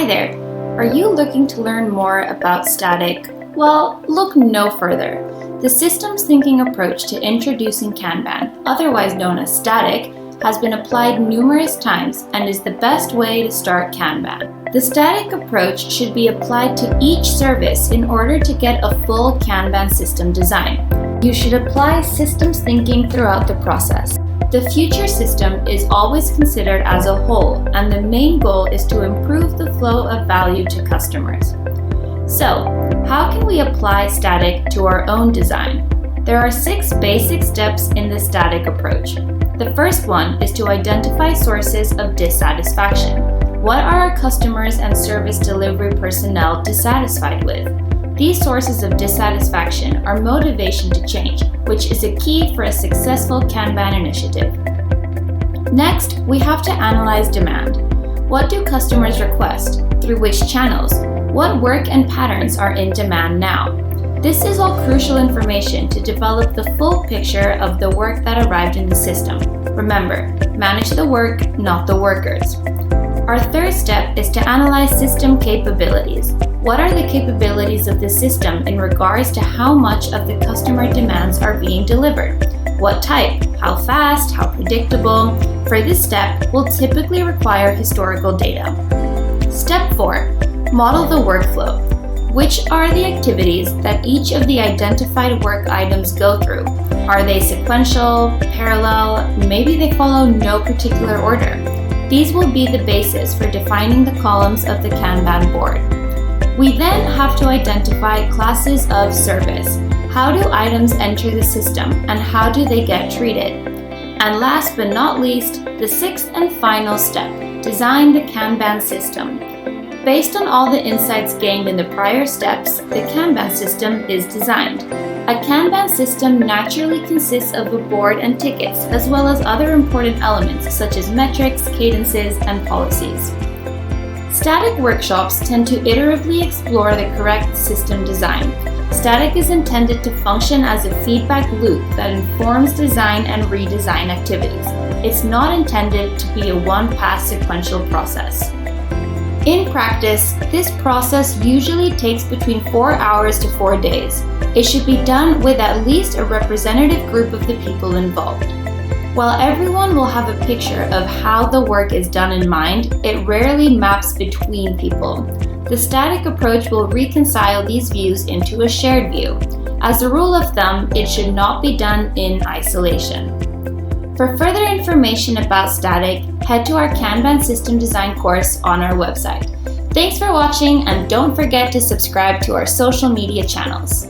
Hi there! Are you looking to learn more about STATIK? Well, look no further. The systems thinking approach to introducing Kanban, otherwise known as STATIK, has been applied numerous times and is the best way to start Kanban. The STATIK approach should be applied to each service in order to get a full Kanban system design. You should apply systems thinking throughout the process. The future system is always considered as a whole, and the main goal is to improve the flow of value to customers. So, how can we apply STATIK to our own design? There are 6 basic steps in the STATIK approach. The first one is to identify sources of dissatisfaction. What are our customers and service delivery personnel dissatisfied with? These sources of dissatisfaction are motivation to change, which is a key for a successful Kanban initiative. Next, we have to analyze demand. What do customers request? Through which channels? What work and patterns are in demand now? This is all crucial information to develop the full picture of the work that arrived in the system. Remember, manage the work, not the workers. Our third step is to analyze system capabilities. What are the capabilities of the system in regards to how much of the customer demands are being delivered? What type? How fast? How predictable? For this step, we'll typically require historical data. Step 4. Model the workflow. Which are the activities that each of the identified work items go through? Are they sequential, parallel, maybe they follow no particular order? These will be the basis for defining the columns of the Kanban board. We then have to identify classes of service. How do items enter the system and how do they get treated? And last but not least, the 6th and final step, design the Kanban system. Based on all the insights gained in the prior steps, the Kanban system is designed. A Kanban system naturally consists of a board and tickets, as well as other important elements such as metrics, cadences, and policies. STATIK workshops tend to iteratively explore the correct system design. STATIK is intended to function as a feedback loop that informs design and redesign activities. It's not intended to be a one-pass sequential process. In practice, this process usually takes between 4 hours to 4 days. It should be done with at least a representative group of the people involved. While everyone will have a picture of how the work is done in mind, it rarely maps between people. The STATIK approach will reconcile these views into a shared view. As a rule of thumb, it should not be done in isolation. For further information about STATIK, head to our Kanban System Design course on our website. Thanks for watching, and don't forget to subscribe to our social media channels.